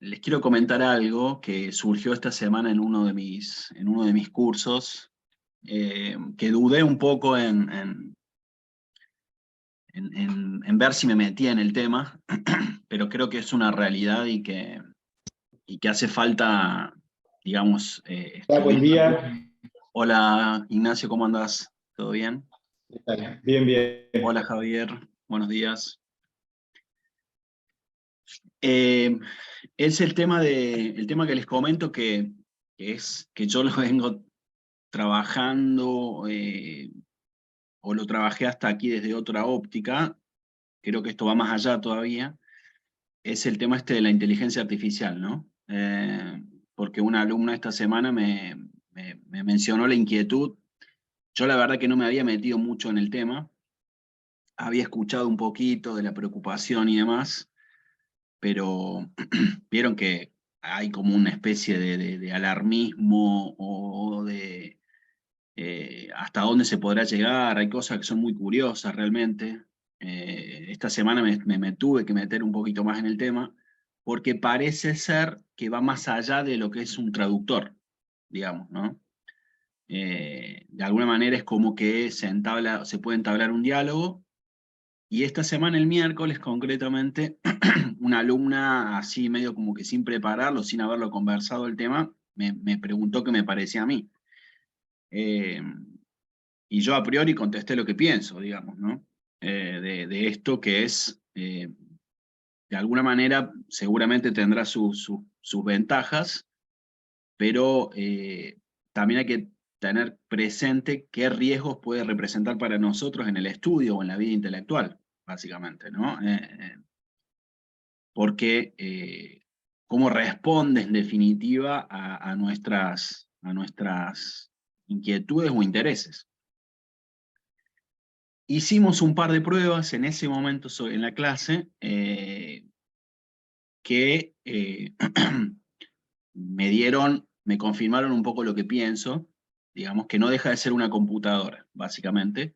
Les quiero comentar algo que surgió esta semana en uno de mis cursos, que dudé un poco en ver si me metía en el tema, pero creo que es una realidad y que hace falta, digamos, Hola, buen estudiar. día. Hola Ignacio, ¿cómo andás? ¿Todo bien? ¿Qué tal? Bien, bien. Hola Javier, buenos días. Eh, es el tema que les comento que yo lo vengo trabajando, o lo trabajé hasta aquí desde otra óptica. Creo que esto va más allá todavía. Es el tema este de la inteligencia artificial, ¿no? Porque una alumna esta semana me mencionó la inquietud. Yo la verdad que no me había metido mucho en el tema, había escuchado un poquito de la preocupación y demás, pero vieron que hay como una especie de alarmismo o de hasta dónde se podrá llegar. Hay cosas que son muy curiosas realmente. Esta semana me tuve que meter un poquito más en el tema, porque parece ser que va más allá de lo que es un traductor, digamos, ¿no? De alguna manera es como que se puede entablar un diálogo, y esta semana, el miércoles concretamente, una alumna así medio como que sin prepararlo, sin haberlo conversado el tema, me preguntó qué me parecía a mí. Eh, y yo a priori contesté lo que pienso, digamos, ¿no? De esto que es, de alguna manera, seguramente tendrá sus ventajas, pero también hay que tener presente qué riesgos puede representar para nosotros en el estudio o en la vida intelectual, básicamente, ¿no? Porque cómo responde en definitiva a nuestras inquietudes o intereses. Hicimos un par de pruebas en ese momento en la clase, que me confirmaron un poco lo que pienso. Digamos que no deja de ser una computadora, básicamente,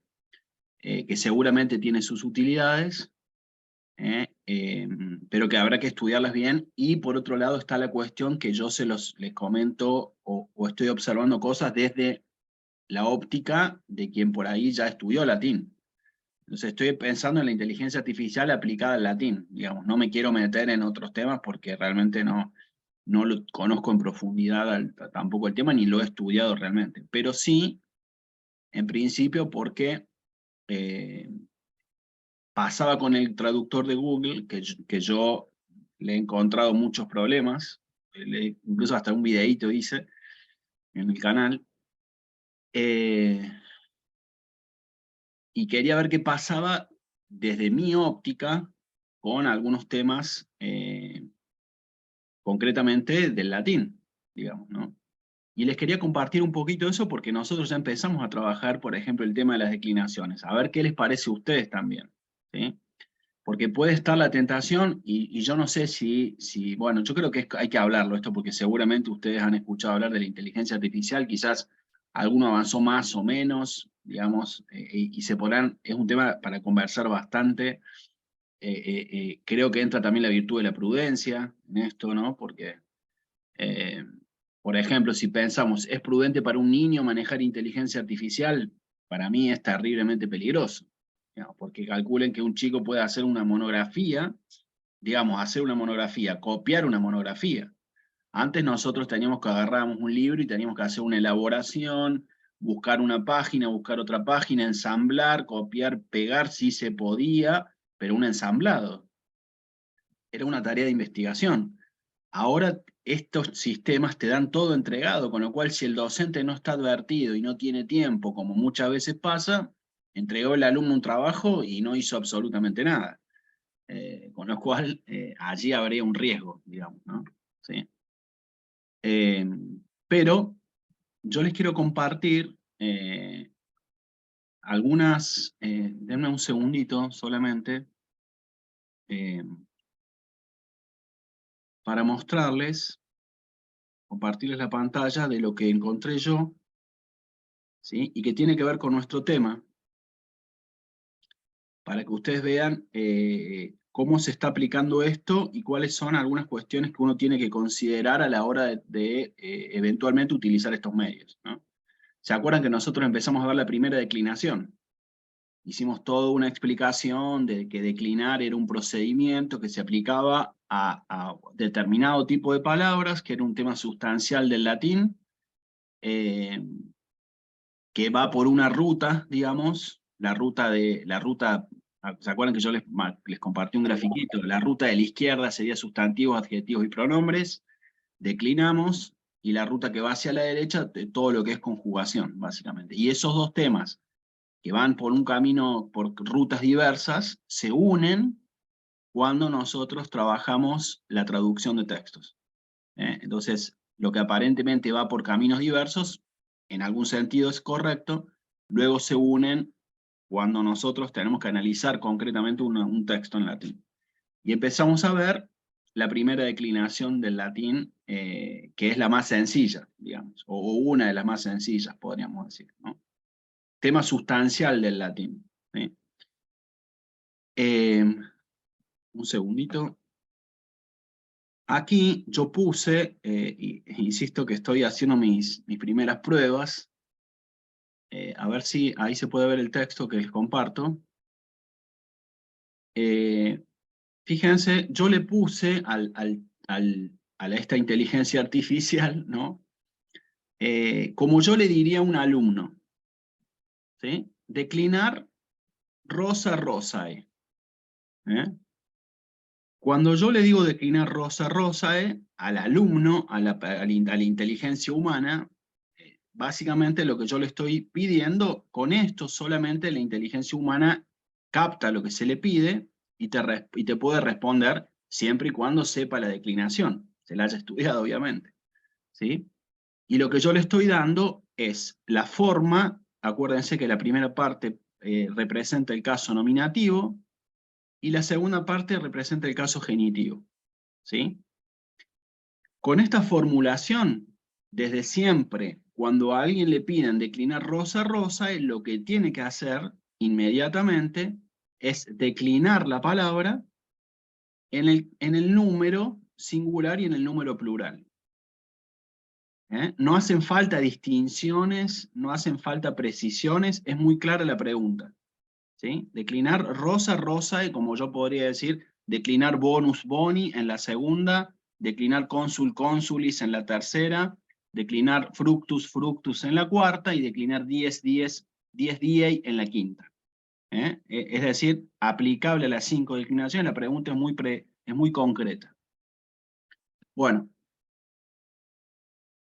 que seguramente tiene sus utilidades, pero que habrá que estudiarlas bien. Y por otro lado está la cuestión que yo les comento, o estoy observando cosas desde la óptica de quien por ahí ya estudió latín. Entonces estoy pensando en la inteligencia artificial aplicada al latín, digamos. No me quiero meter en otros temas porque realmente no lo conozco en profundidad tampoco el tema, ni lo he estudiado realmente. Pero sí, en principio, porque eh, pasaba con el traductor de Google, que yo le he encontrado muchos problemas. Incluso hasta un videíto hice en el canal, eh, y quería ver qué pasaba desde mi óptica con algunos temas, concretamente del latín, digamos, ¿no? Y les quería compartir un poquito eso porque nosotros ya empezamos a trabajar, por ejemplo, el tema de las declinaciones. A ver qué les parece a ustedes también, ¿sí? Porque puede estar la tentación, y yo no sé bueno, yo creo que hay que hablarlo esto, porque seguramente ustedes han escuchado hablar de la inteligencia artificial. Quizás alguno avanzó más o menos, digamos, y es un tema para conversar bastante. Creo que entra también la virtud de la prudencia en esto, ¿no? Porque, eh, por ejemplo, si pensamos, ¿es prudente para un niño manejar inteligencia artificial? Para mí es terriblemente peligroso, digamos, porque calculen que un chico puede hacer una monografía, digamos, hacer una monografía, copiar una monografía. Antes nosotros teníamos que agarrábamos un libro y teníamos que hacer una elaboración, buscar una página, buscar otra página, ensamblar, copiar, pegar si se podía, pero un ensamblado. Era una tarea de investigación. Ahora estos sistemas te dan todo entregado, con lo cual si el docente no está advertido y no tiene tiempo, como muchas veces pasa, entregó el alumno un trabajo y no hizo absolutamente nada. Con lo cual allí habría un riesgo, digamos, ¿no? ¿Sí? Eh, pero yo les quiero compartir denme un segundito solamente, eh, para mostrarles, compartirles la pantalla de lo que encontré yo, ¿sí? Y que tiene que ver con nuestro tema, para que ustedes vean cómo se está aplicando esto y cuáles son algunas cuestiones que uno tiene que considerar a la hora de eventualmente utilizar estos medios, ¿no? ¿Se acuerdan que nosotros empezamos a ver la primera declinación? Hicimos toda una explicación de que declinar era un procedimiento que se aplicaba a determinado tipo de palabras, que era un tema sustancial del latín, que va por una ruta, digamos, ¿se acuerdan que yo les compartí un grafiquito? La ruta de la izquierda sería sustantivos, adjetivos y pronombres, declinamos, y la ruta que va hacia la derecha, de todo lo que es conjugación, básicamente. Y esos dos temas, que van por un camino, por rutas diversas, se unen cuando nosotros trabajamos la traducción de textos. Entonces, lo que aparentemente va por caminos diversos, en algún sentido es correcto, luego se unen cuando nosotros tenemos que analizar concretamente un texto en latín. Y empezamos a ver la primera declinación del latín, que es la más sencilla, digamos, o una de las más sencillas, podríamos decir, ¿no? Tema sustancial del latín, ¿sí? Un segundito. Aquí yo puse, insisto que estoy haciendo mis primeras pruebas, a ver si ahí se puede ver el texto que les comparto. Fíjense, yo le puse a esta inteligencia artificial, ¿no? Como yo le diría a un alumno, ¿sí? Declinar rosa rosae. Cuando yo le digo declinar rosa rosae al alumno, a la inteligencia humana, básicamente lo que yo le estoy pidiendo, con esto solamente la inteligencia humana capta lo que se le pide y te puede responder siempre y cuando sepa la declinación, se la haya estudiado obviamente, ¿sí? Y lo que yo le estoy dando es la forma, acuérdense que la primera parte representa el caso nominativo y la segunda parte representa el caso genitivo, ¿sí? Con esta formulación, desde siempre, cuando a alguien le piden declinar rosa rosa, lo que tiene que hacer inmediatamente es declinar la palabra en el número singular y en el número plural. No hacen falta distinciones, no hacen falta precisiones, es muy clara la pregunta, ¿sí? Declinar rosa rosa, como yo podría decir, declinar bonus boni en la segunda, declinar consul consulis en la tercera, declinar fructus fructus en la cuarta y declinar dies dies diei en la quinta. Es decir, aplicable a las 5 declinaciones, la pregunta es muy concreta. Bueno,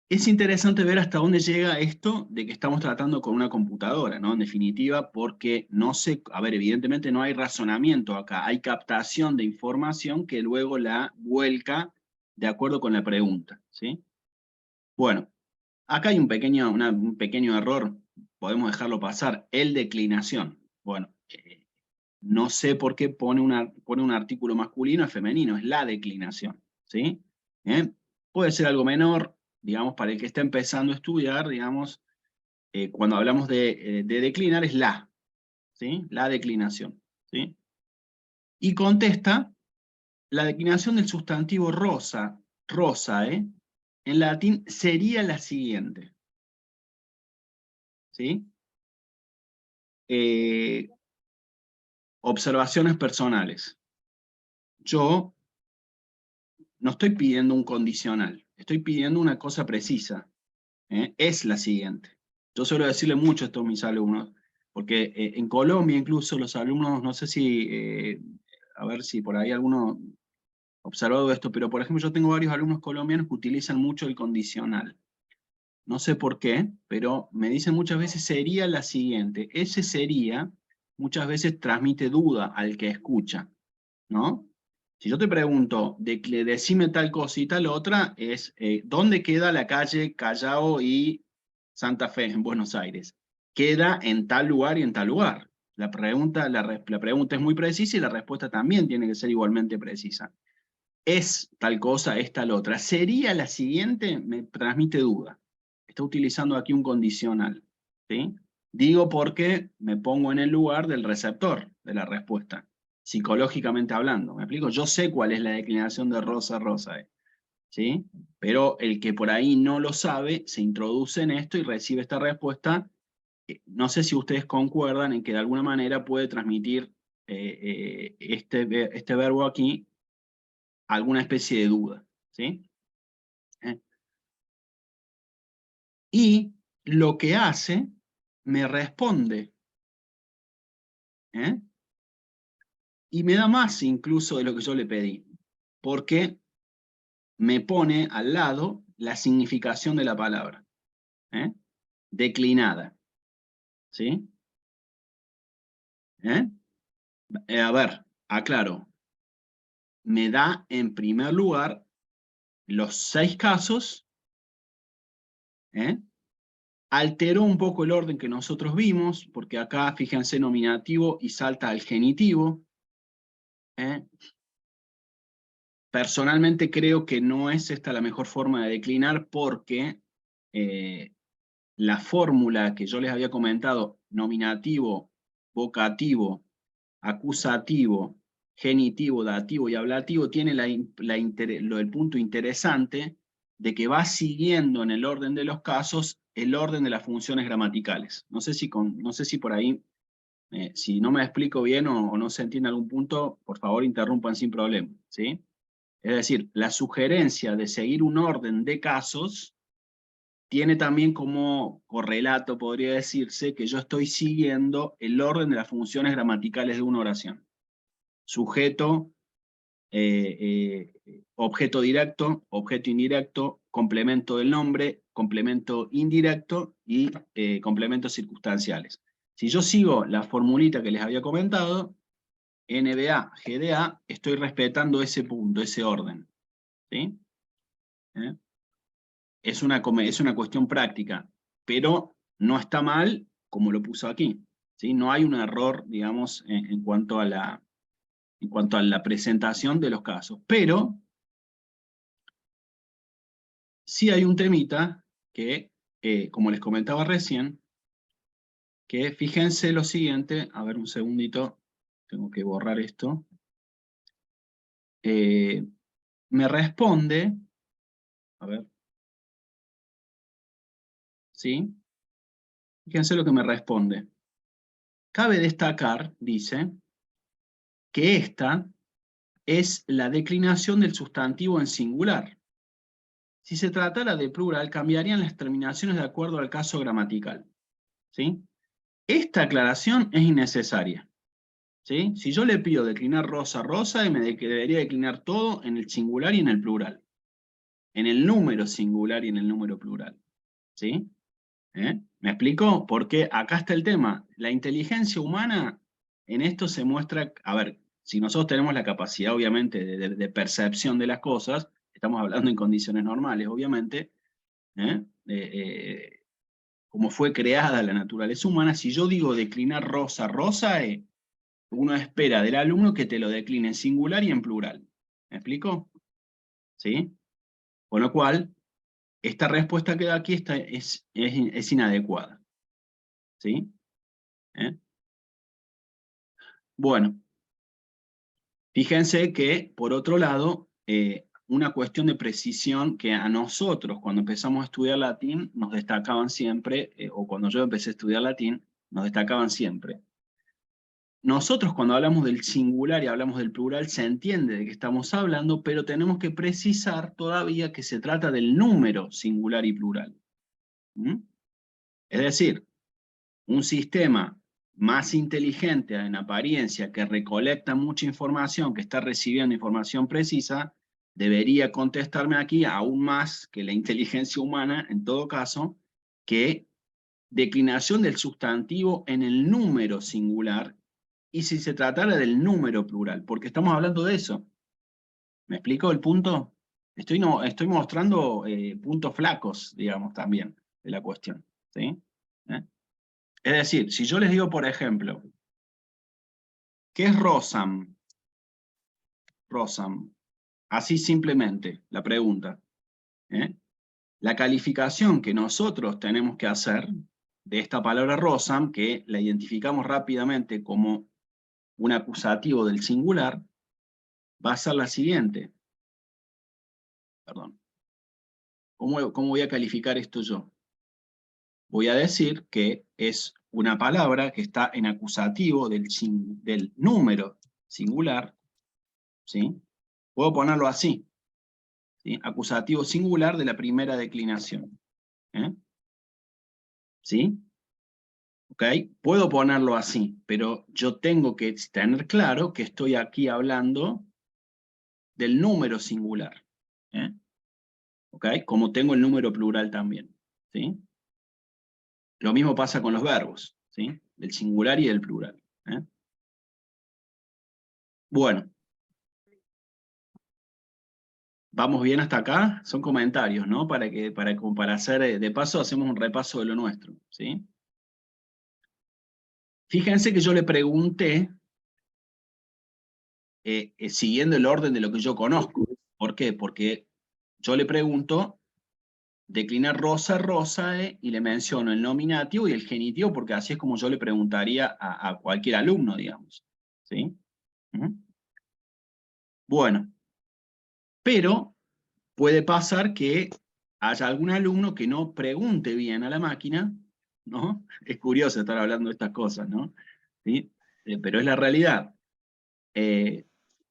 es interesante ver hasta dónde llega esto de que estamos tratando con una computadora, ¿no? En definitiva, porque no sé, a ver, evidentemente no hay razonamiento acá, hay captación de información que luego la vuelca de acuerdo con la pregunta, ¿sí? Bueno, acá hay un pequeño error, podemos dejarlo pasar, el declinación. Bueno, no sé por qué pone un artículo masculino y femenino, es la declinación, ¿sí? Puede ser algo menor, digamos, para el que está empezando a estudiar, digamos, cuando hablamos de declinar es la, ¿sí? La declinación, ¿sí? Y contesta, la declinación del sustantivo rosa, rosae, en latín sería la siguiente, ¿sí? Observaciones personales. Yo no estoy pidiendo un condicional, estoy pidiendo una cosa precisa. Es la siguiente. Yo suelo decirle mucho esto a mis alumnos, porque en Colombia incluso los alumnos, no sé si, a ver si por ahí alguno ha observado esto, pero por ejemplo yo tengo varios alumnos colombianos que utilizan mucho el condicional. No sé por qué, pero me dicen muchas veces sería la siguiente. Ese sería, muchas veces transmite duda al que escucha, ¿no? Si yo te pregunto, decime tal cosa y tal otra, es ¿dónde queda la calle Callao y Santa Fe en Buenos Aires? Queda en tal lugar y en tal lugar. La pregunta es muy precisa y la respuesta también tiene que ser igualmente precisa. Es tal cosa, es tal otra. ¿Sería la siguiente? Me transmite duda. Está utilizando aquí un condicional, ¿sí? Digo porque me pongo en el lugar del receptor de la respuesta. psicológicamente hablando. ¿Me explico? Yo sé cuál es la declinación de rosa, rosa, ¿sí? Pero el que por ahí no lo sabe, se introduce en esto y recibe esta respuesta. No sé si ustedes concuerdan en que de alguna manera puede transmitir este verbo aquí alguna especie de duda, ¿sí? Y lo que hace, me responde, ¿eh? Y me da más incluso de lo que yo le pedí, porque me pone al lado la significación de la palabra, ¿eh? Declinada, ¿sí? ¿Eh? A ver, aclaro, me da en primer lugar los 6 casos, ¿eh? Alteró un poco el orden que nosotros vimos, porque acá, fíjense, nominativo y salta al genitivo, ¿eh? Personalmente creo que no es esta la mejor forma de declinar porque la fórmula que yo les había comentado, nominativo, vocativo, acusativo, genitivo, dativo y ablativo, tiene el punto interesante de que va siguiendo en el orden de los casos el orden de las funciones gramaticales. No sé si por ahí, si no me explico bien o no se entiende algún punto, por favor interrumpan sin problema, ¿sí? Es decir, la sugerencia de seguir un orden de casos tiene también como correlato, podría decirse, que yo estoy siguiendo el orden de las funciones gramaticales de una oración. Sujeto, objeto directo, objeto indirecto, complemento del nombre, complemento indirecto y complementos circunstanciales. Si yo sigo la formulita que les había comentado, NBA, GDA, estoy respetando ese punto, ese orden, ¿sí? Es una cuestión práctica, pero no está mal como lo puso aquí, ¿sí? No hay un error, digamos, en cuanto a la presentación de los casos, pero sí hay un temita que, como les comentaba recién, que fíjense lo siguiente, a ver un segundito, tengo que borrar esto, me responde, a ver, ¿sí? Fíjense lo que me responde. Cabe destacar, dice, que esta es la declinación del sustantivo en singular. Si se tratara de plural, cambiarían las terminaciones de acuerdo al caso gramatical, ¿sí? Esta aclaración es innecesaria, ¿sí? Si yo le pido declinar rosa, rosa, debería declinar todo en el singular y en el plural. En el número singular y en el número plural, ¿sí? ¿Me explico? Porque acá está el tema. La inteligencia humana en esto se muestra, a ver, si nosotros tenemos la capacidad, obviamente, de percepción de las cosas, estamos hablando en condiciones normales, obviamente, ¿eh? Como fue creada la naturaleza humana, si yo digo declinar rosa, rosa, uno espera del alumno que te lo decline en singular y en plural. ¿Me explico? ¿Sí? Con lo cual, esta respuesta que da aquí es inadecuada. ¿Sí? Bueno, fíjense que, por otro lado, una cuestión de precisión que a nosotros, cuando empezamos a estudiar latín, nos destacaban siempre, o cuando yo empecé a estudiar latín, nos destacaban siempre. Nosotros cuando hablamos del singular y hablamos del plural, se entiende de qué estamos hablando, pero tenemos que precisar todavía que se trata del número singular y plural. Es decir, un sistema más inteligente en apariencia, que recolecta mucha información, que está recibiendo información precisa, debería contestarme aquí aún más que la inteligencia humana, en todo caso, que declinación del sustantivo en el número singular y si se tratara del número plural, porque estamos hablando de eso. ¿Me explico el punto? Estoy mostrando puntos flacos, digamos, también, de la cuestión, ¿sí? Es decir, si yo les digo, por ejemplo, ¿qué es Rosam? Rosam. Así simplemente, la pregunta. La calificación que nosotros tenemos que hacer de esta palabra Rosam, que la identificamos rápidamente como un acusativo del singular, va a ser la siguiente. Perdón. ¿Cómo voy a calificar esto yo? Voy a decir que es una palabra que está en acusativo del número singular, ¿sí? Puedo ponerlo así, ¿sí? Acusativo singular de la primera declinación. ¿Sí? ¿Ok? Puedo ponerlo así, pero yo tengo que tener claro que estoy aquí hablando del número singular. ¿Ok? Como tengo el número plural también. ¿Sí? Lo mismo pasa con los verbos, ¿sí? Del singular y del plural. Bueno. ¿Vamos bien hasta acá? Son comentarios, ¿no? Para hacer, de paso, hacemos un repaso de lo nuestro, ¿sí? Fíjense que yo le pregunté, siguiendo el orden de lo que yo conozco. ¿Por qué? Porque yo le pregunto, declinar rosa, rosae, y le menciono el nominativo y el genitivo, porque así es como yo le preguntaría a cualquier alumno, digamos, ¿sí? Bueno, pero puede pasar que haya algún alumno que no pregunte bien a la máquina, ¿no? Es curioso estar hablando de estas cosas, ¿no? ¿Sí? Pero es la realidad.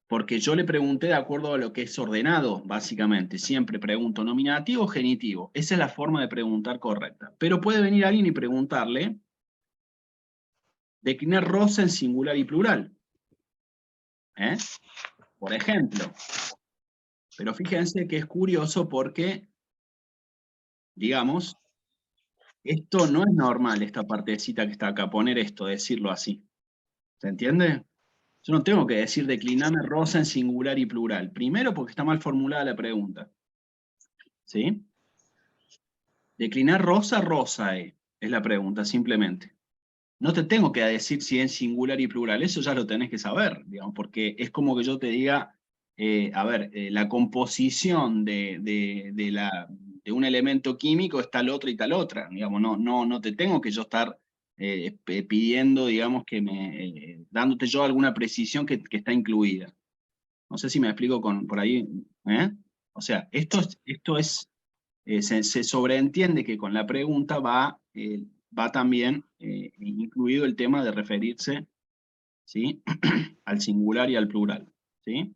Porque yo le pregunté de acuerdo a lo que es ordenado, básicamente. Siempre pregunto nominativo o genitivo. Esa es la forma de preguntar correcta. Pero puede venir alguien y preguntarle, declinar rosa en singular y plural. Por ejemplo. Pero fíjense que es curioso porque, digamos, esto no es normal, esta partecita que está acá, poner esto, decirlo así. ¿Se entiende? Yo no tengo que decir decliname rosa en singular y plural. Primero porque está mal formulada la pregunta. ¿Sí? Declinar rosa, rosae, es la pregunta, simplemente. No te tengo que decir si es singular y plural, eso ya lo tenés que saber, digamos, porque es como que yo te diga, a ver, la composición de un elemento químico es tal otra y tal otra, digamos, no te tengo que yo estar pidiendo, digamos, dándote yo alguna precisión que está incluida. No sé si me explico por ahí, ¿eh? O sea, esto es se sobreentiende que con la pregunta va también incluido el tema de referirse, ¿sí? al singular y al plural. ¿Sí?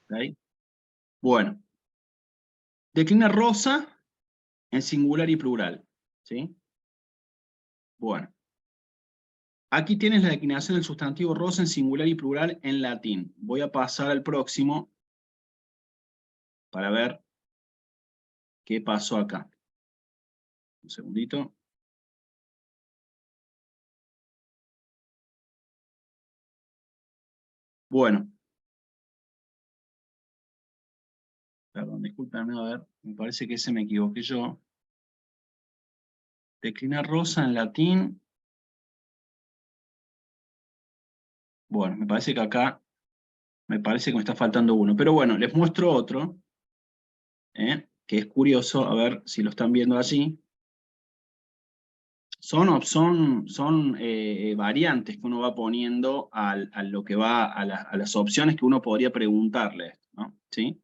¿Okay? Bueno, declina rosa en singular y plural. ¿Sí? Bueno, aquí tienes la declinación del sustantivo rosa en singular y plural en latín. Voy a pasar al próximo para ver qué pasó acá. Un segundito. Bueno. Perdón, discúlpenme, a ver, me parece que se me equivoqué yo. Declinar rosa en latín. Bueno, me parece que acá, me parece que me está faltando uno. Pero bueno, les muestro otro, que es curioso, a ver si lo están viendo allí. Son variantes que uno va poniendo a lo que va, a las opciones que uno podría preguntarle, ¿no? ¿Sí?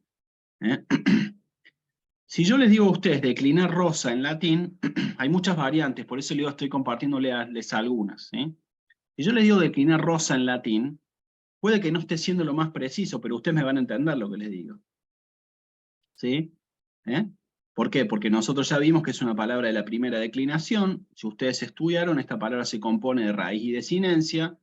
Si yo les digo a ustedes declinar rosa en latín, hay muchas variantes, por eso les estoy compartiéndoles algunas. ¿Sí? Si yo les digo declinar rosa en latín, puede que no esté siendo lo más preciso, pero ustedes me van a entender lo que les digo. ¿Sí? ¿Por qué? Porque nosotros ya vimos que es una palabra de la primera declinación. Si ustedes estudiaron, esta palabra se compone de raíz y desinencia,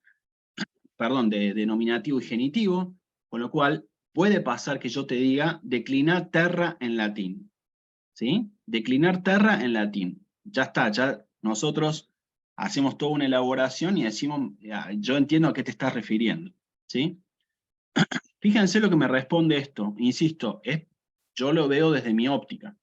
perdón, de nominativo y genitivo, con lo cual puede pasar que yo te diga declinar terra en latín. ¿Sí? Declinar terra en latín. Ya está, ya nosotros hacemos toda una elaboración y decimos, yo entiendo a qué te estás refiriendo. ¿Sí? Fíjense lo que me responde esto, insisto, yo lo veo desde mi óptica.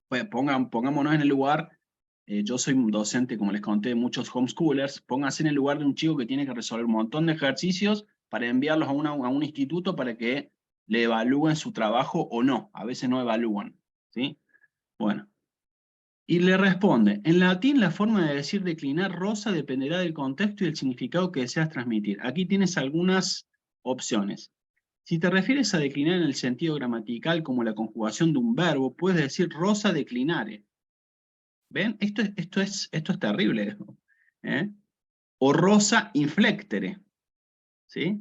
Pues pongámonos en el lugar, yo soy un docente, como les conté, de muchos homeschoolers, pónganse en el lugar de un chico que tiene que resolver un montón de ejercicios para enviarlos a un instituto para que le evalúen su trabajo o no, a veces no evalúan, ¿sí? Bueno, Y le responde, en latín la forma de decir declinar rosa dependerá del contexto y del significado que deseas transmitir. Aquí tienes algunas opciones. Si te refieres a declinar en el sentido gramatical como la conjugación de un verbo, puedes decir rosa declinare. ¿Ven? Esto es terrible. ¿Eh? O rosa inflectere. ¿Sí?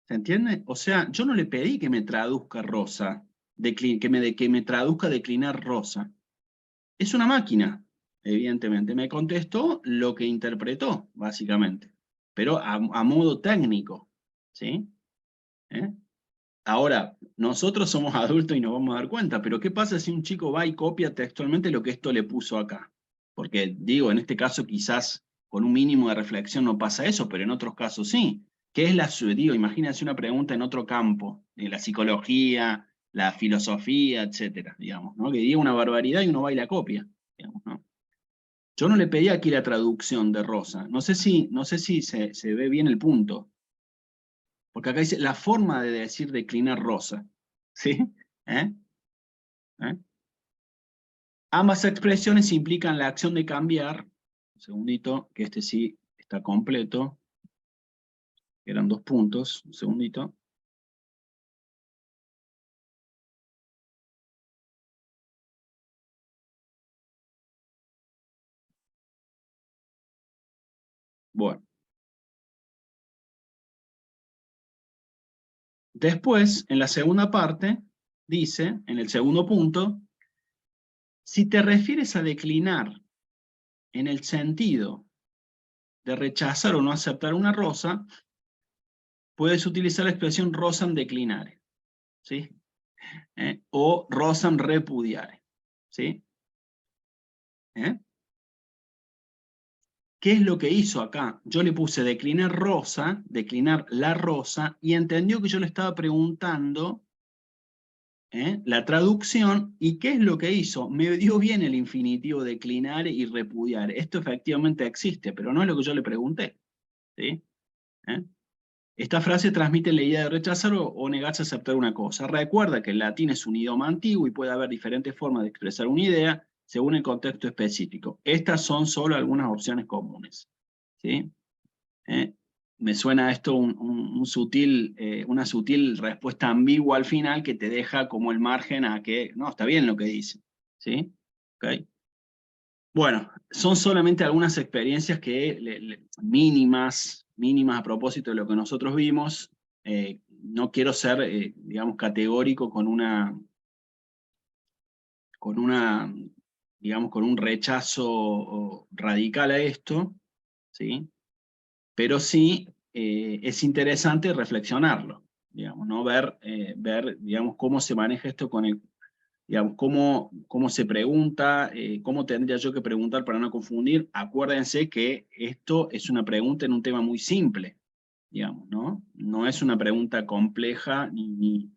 ¿Se entiende? O sea, yo no le pedí que me traduzca rosa, que me traduzca declinar rosa. Es una máquina, evidentemente. Me contestó lo que interpretó, básicamente. Pero a modo técnico. ¿Sí? ¿Eh? Ahora, nosotros somos adultos y nos vamos a dar cuenta, pero ¿qué pasa si un chico va y copia textualmente lo que esto le puso acá? Porque digo, en este caso quizás con un mínimo de reflexión no pasa eso, pero en otros casos sí. ¿Qué es digo, imagínense una pregunta en otro campo, de la psicología, la filosofía, etcétera, digamos, ¿no? Que diga una barbaridad y uno va y la copia, digamos, ¿no? Yo no le pedí aquí la traducción de Rosa. No sé si se ve bien el punto. Porque acá dice la forma de decir declinar rosa. ¿Sí? ¿Eh? ¿Eh? Ambas expresiones implican la acción de cambiar. Un segundito, que este sí está completo. Eran 2 puntos. Un segundito. Bueno. Después, en la segunda parte, dice, en el segundo punto, si te refieres a declinar en el sentido de rechazar o no aceptar una rosa, puedes utilizar la expresión rosam declinare, ¿sí? O rosam repudiare, ¿sí? ¿Eh? ¿Qué es lo que hizo acá? Yo le puse declinar rosa, declinar la rosa, y entendió que yo le estaba preguntando la traducción, y ¿qué es lo que hizo? Me dio bien el infinitivo declinar y repudiar. Esto efectivamente existe, pero no es lo que yo le pregunté. ¿Sí? ¿Eh? Esta frase transmite la idea de rechazar o negarse a aceptar una cosa. Recuerda que el latín es un idioma antiguo y puede haber diferentes formas de expresar una idea según el contexto específico. Estas son solo algunas opciones comunes. ¿Sí? Me suena esto una sutil respuesta ambigua al final que te deja como el margen a que, no, está bien lo que dice. ¿Sí? ¿Okay? Bueno, son solamente algunas experiencias que, mínimas a propósito de lo que nosotros vimos. No quiero ser, digamos, categórico digamos, con un rechazo radical a esto, ¿sí? Pero sí es interesante reflexionarlo, digamos, ¿no? Ver, digamos, cómo se maneja esto con digamos, cómo se pregunta, cómo tendría yo que preguntar para no confundir. Acuérdense que esto es una pregunta en un tema muy simple, digamos, ¿no? No es una pregunta compleja ni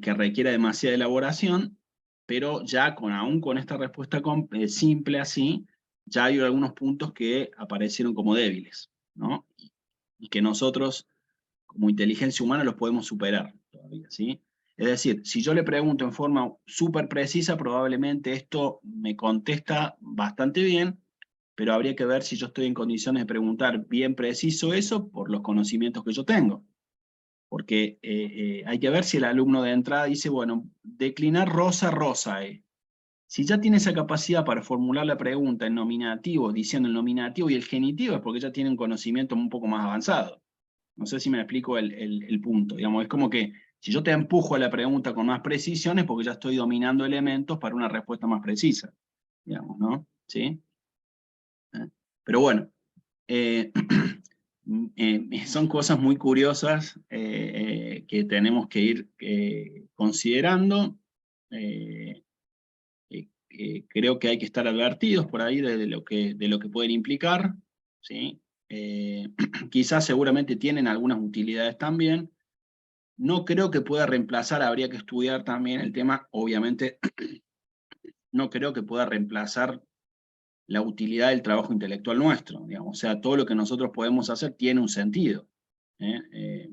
que requiera demasiada elaboración, pero ya aún con esta respuesta simple así, ya hay algunos puntos que aparecieron como débiles, ¿no? Y que nosotros, como inteligencia humana, los podemos superar todavía, ¿sí? Es decir, si yo le pregunto en forma súper precisa, probablemente esto me contesta bastante bien, pero habría que ver si yo estoy en condiciones de preguntar bien preciso eso por los conocimientos que yo tengo. Porque hay que ver si el alumno de entrada dice, bueno, declinar rosa, rosa. Si ya tiene esa capacidad para formular la pregunta en nominativo, diciendo el nominativo y el genitivo, es porque ya tiene un conocimiento un poco más avanzado. No sé si me explico el punto. Digamos, es como que si yo te empujo a la pregunta con más precisión es porque ya estoy dominando elementos para una respuesta más precisa. Digamos, ¿no? ¿Sí? Pero bueno, eh, son cosas muy curiosas que tenemos que ir considerando. Eh, Creo que hay que estar advertidos por ahí de lo que pueden implicar, ¿sí? Quizás seguramente tienen algunas utilidades también. No creo que pueda reemplazar, habría que estudiar también el tema, obviamente, no creo que pueda reemplazar la utilidad del trabajo intelectual nuestro, digamos. O sea, todo lo que nosotros podemos hacer tiene un sentido. ¿Eh?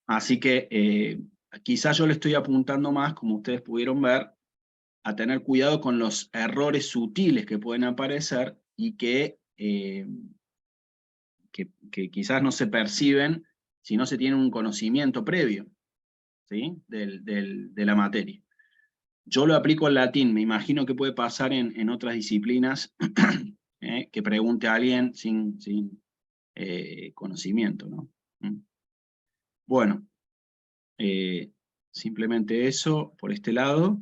Así que quizás yo le estoy apuntando más, como ustedes pudieron ver, a tener cuidado con los errores sutiles que pueden aparecer y que quizás no se perciben si no se tiene un conocimiento previo, ¿sí? de la materia. Yo lo aplico al latín, me imagino que puede pasar en otras disciplinas que pregunte a alguien sin conocimiento, ¿no? Bueno, simplemente eso por este lado.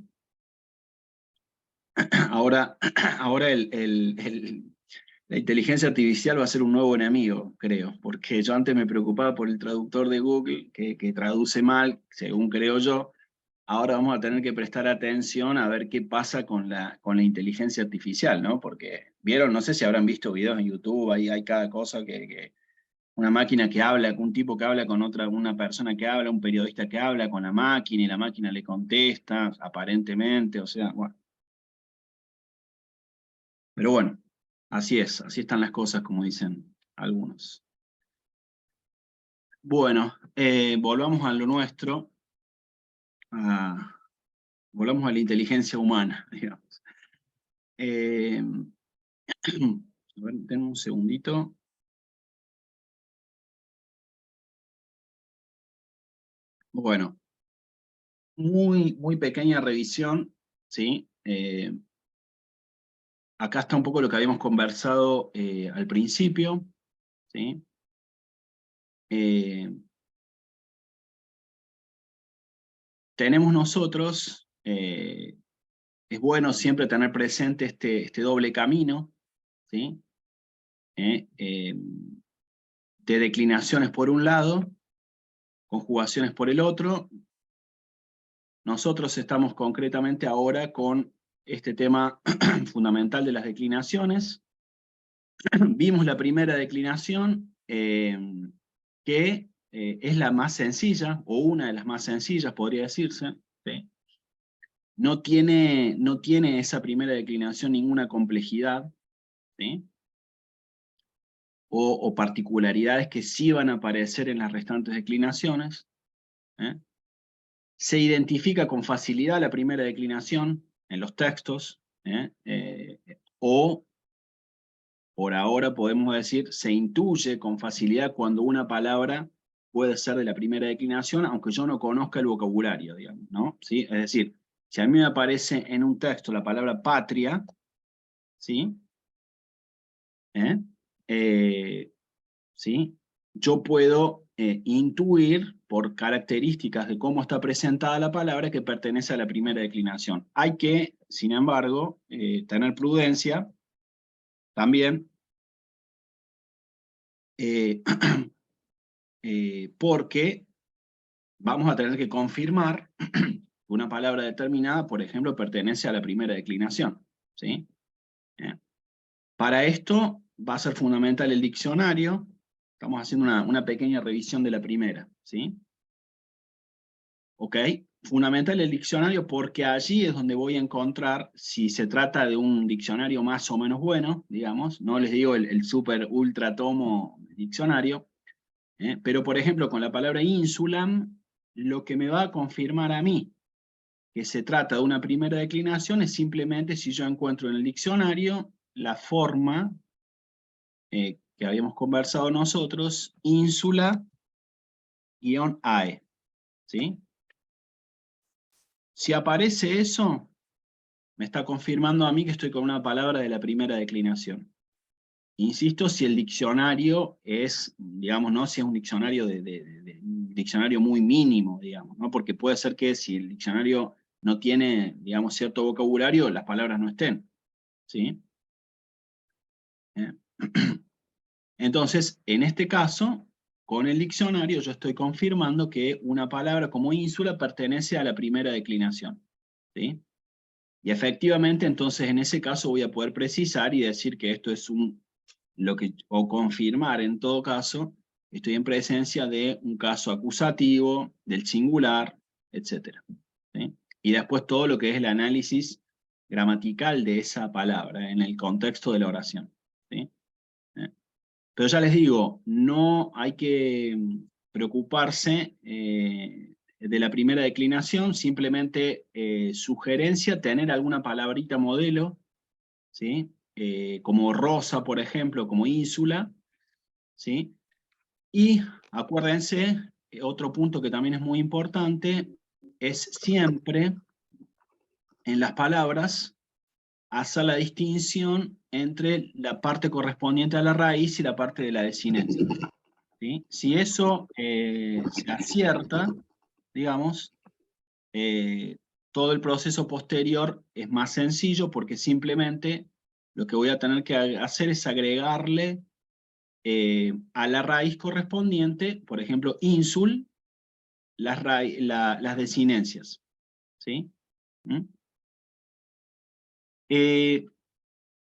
Ahora la inteligencia artificial va a ser un nuevo enemigo, creo, porque yo antes me preocupaba por el traductor de Google, que traduce mal, según creo yo. Ahora vamos a tener que prestar atención a ver qué pasa con la inteligencia artificial, ¿no? Porque, vieron, no sé si habrán visto videos en YouTube, ahí hay cada cosa una máquina que habla, un tipo que habla con una persona que habla, un periodista que habla con la máquina y la máquina le contesta, aparentemente, o sea, bueno. Pero bueno, así están las cosas, como dicen algunos. Bueno, volvamos a lo nuestro, volvamos a la inteligencia humana, digamos. A ver, denme un segundito. Bueno, muy pequeña revisión, ¿sí? Acá está un poco lo que habíamos conversado al principio, ¿sí? Tenemos nosotros, es bueno siempre tener presente este doble camino, ¿sí? De declinaciones por un lado, conjugaciones por el otro. Nosotros estamos concretamente ahora con este tema fundamental de las declinaciones. Vimos la primera declinación, que es la más sencilla, o una de las más sencillas, podría decirse, ¿sí? No tiene esa primera declinación ninguna complejidad, ¿sí? O particularidades que sí van a aparecer en las restantes declinaciones. Se identifica con facilidad la primera declinación en los textos, o por ahora podemos decir, se intuye con facilidad cuando una palabra puede ser de la primera declinación, aunque yo no conozca el vocabulario, digamos, ¿no? ¿Sí? Es decir, si a mí me aparece en un texto la palabra patria, ¿sí? ¿Sí? Yo puedo intuir, por características de cómo está presentada la palabra, que pertenece a la primera declinación. Hay que, sin embargo, tener prudencia también, porque vamos a tener que confirmar que una palabra determinada, por ejemplo, pertenece a la primera declinación, ¿sí? Para esto va a ser fundamental el diccionario. Estamos haciendo una pequeña revisión de la primera, ¿sí? ¿Ok? Fundamental el diccionario porque allí es donde voy a encontrar, si se trata de un diccionario más o menos bueno, digamos, no les digo el super ultra tomo diccionario, pero por ejemplo con la palabra insulam, lo que me va a confirmar a mí que se trata de una primera declinación es simplemente si yo encuentro en el diccionario la forma que habíamos conversado nosotros, ínsula-ae, ¿sí? Si aparece eso, me está confirmando a mí que estoy con una palabra de la primera declinación. Insisto, si el diccionario es, digamos, ¿no? Si es un diccionario un diccionario muy mínimo, digamos, ¿no? Porque puede ser que si el diccionario no tiene, digamos, cierto vocabulario, las palabras no estén, ¿sí? Entonces, en este caso, con el diccionario yo estoy confirmando que una palabra como ínsula pertenece a la primera declinación, ¿sí? Y efectivamente, entonces, en ese caso voy a poder precisar y decir que esto es o confirmar en todo caso, estoy en presencia de un caso acusativo, del singular, etc. ¿Sí? Y después todo lo que es el análisis gramatical de esa palabra en el contexto de la oración, ¿sí? Pero ya les digo, no hay que preocuparse de la primera declinación, simplemente sugerencia tener alguna palabrita modelo, ¿sí? Como rosa, por ejemplo, como ínsula, ¿sí? Y acuérdense, otro punto que también es muy importante, es siempre en las palabras hacer la distinción entre la parte correspondiente a la raíz y la parte de la desinencia, ¿sí? Si eso se acierta, digamos, todo el proceso posterior es más sencillo porque simplemente lo que voy a tener que hacer es agregarle a la raíz correspondiente, por ejemplo, insul, las desinencias, ¿sí? ¿Mm?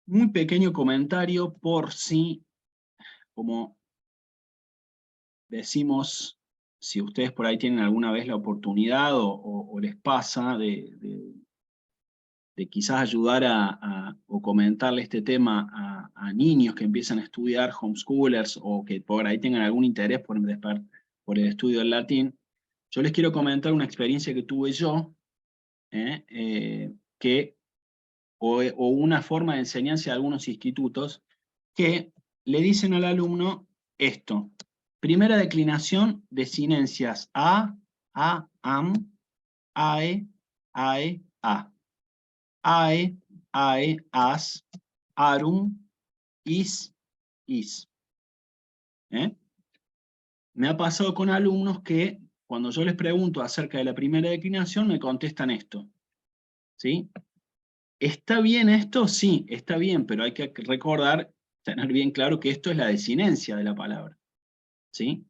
Muy pequeño comentario por si, como decimos, si ustedes por ahí tienen alguna vez la oportunidad o les pasa de quizás ayudar o comentarle este tema a niños que empiezan a estudiar homeschoolers o que por ahí tengan algún interés por el estudio del latín, yo les quiero comentar una experiencia que tuve yo, o una forma de enseñanza de algunos institutos que le dicen al alumno esto. Primera declinación, desinencias a, am, ae, a. Ae, as, arum, is. ¿Eh? Me ha pasado con alumnos que cuando yo les pregunto acerca de la primera declinación me contestan esto. ¿Sí? ¿Está bien esto? Sí, está bien, pero hay que recordar, tener bien claro que esto es la desinencia de la palabra. ¿Sí?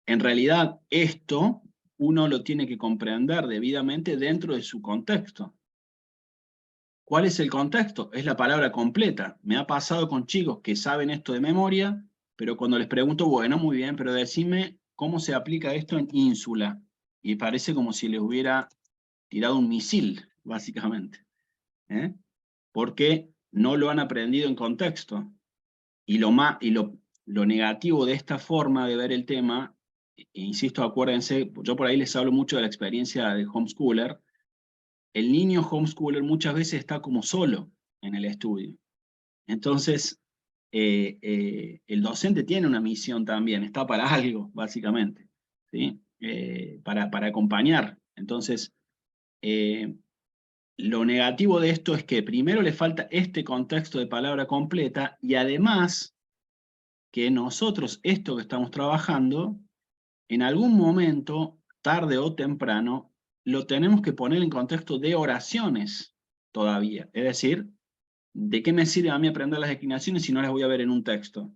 En realidad, esto uno lo tiene que comprender debidamente dentro de su contexto. ¿Cuál es el contexto? Es la palabra completa. Me ha pasado con chicos que saben esto de memoria, pero cuando les pregunto, bueno, muy bien, pero decime cómo se aplica esto en ínsula. Y parece como si les hubiera tirado un misil, básicamente. Porque no lo han aprendido en contexto. Y lo negativo de esta forma de ver el tema, insisto, acuérdense, yo por ahí les hablo mucho de la experiencia de homeschooler. El niño homeschooler muchas veces está como solo en el estudio. Entonces, el docente tiene una misión también, está para algo, básicamente, ¿sí? Para acompañar. Entonces, lo negativo de esto es que primero le falta este contexto de palabra completa y además que nosotros, esto que estamos trabajando, en algún momento, tarde o temprano, lo tenemos que poner en contexto de oraciones todavía. Es decir, ¿de qué me sirve a mí aprender las declinaciones si no las voy a ver en un texto?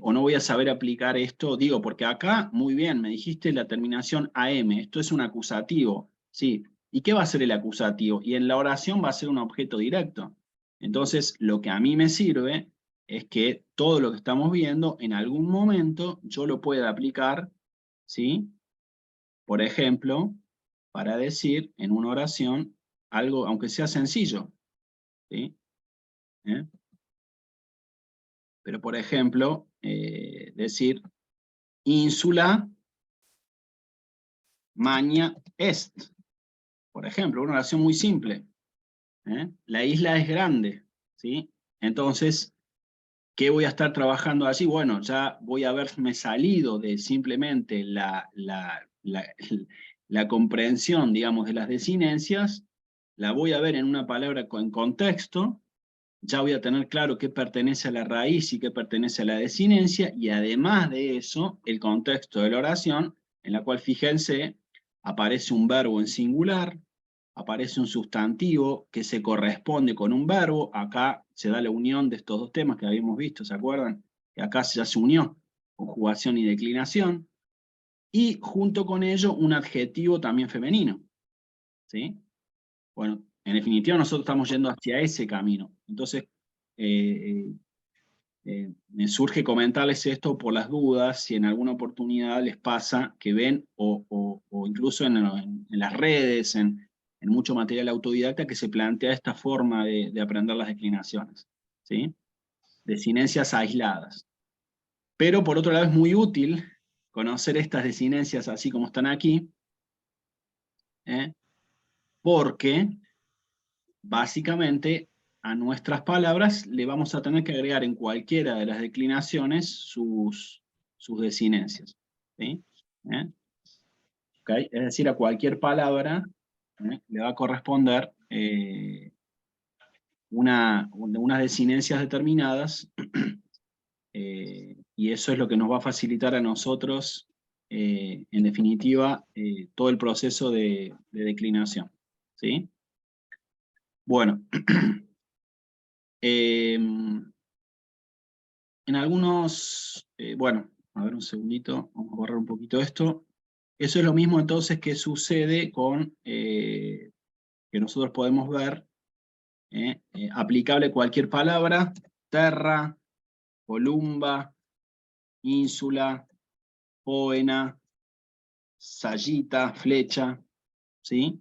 O no voy a saber aplicar esto, digo, porque acá, muy bien, me dijiste la terminación AM, esto es un acusativo, sí. ¿Y qué va a ser el acusativo? Y en la oración va a ser un objeto directo. Entonces, lo que a mí me sirve es que todo lo que estamos viendo, en algún momento, yo lo pueda aplicar, ¿sí? Por ejemplo, para decir en una oración algo, aunque sea sencillo, ¿sí? Pero, por ejemplo, decir ínsula magna est. Por ejemplo, una oración muy simple. La isla es grande, ¿sí? Entonces, ¿qué voy a estar trabajando allí? Bueno, ya voy a haberme salido de simplemente la comprensión, digamos, de las desinencias, la voy a ver en una palabra en contexto, ya voy a tener claro qué pertenece a la raíz y qué pertenece a la desinencia, y además de eso, el contexto de la oración, en la cual, fíjense, aparece un verbo en singular, aparece un sustantivo que se corresponde con un verbo, acá se da la unión de estos dos temas que habíamos visto, ¿se acuerdan? Que acá ya se unió, conjugación y declinación, y junto con ello un adjetivo también femenino, ¿sí? Bueno, en definitiva nosotros estamos yendo hacia ese camino. Entonces, me surge comentarles esto por las dudas, si en alguna oportunidad les pasa que ven, o incluso en las redes, en mucho material autodidacta, que se plantea esta forma de aprender las declinaciones, ¿sí? Desinencias aisladas. Pero por otro lado es muy útil conocer estas desinencias así como están aquí, Porque básicamente a nuestras palabras le vamos a tener que agregar en cualquiera de las declinaciones sus desinencias. ¿Sí? ¿Okay? Es decir, a cualquier palabra le va a corresponder unas desinencias determinadas, y eso es lo que nos va a facilitar a nosotros, en definitiva, todo el proceso de declinación. ¿Sí? Bueno, en algunos, bueno, a ver un segundito, vamos a borrar un poquito esto. Eso es lo mismo entonces que sucede con, que nosotros podemos ver, aplicable cualquier palabra: terra, columba, ínsula, poena, sayita, flecha, ¿sí?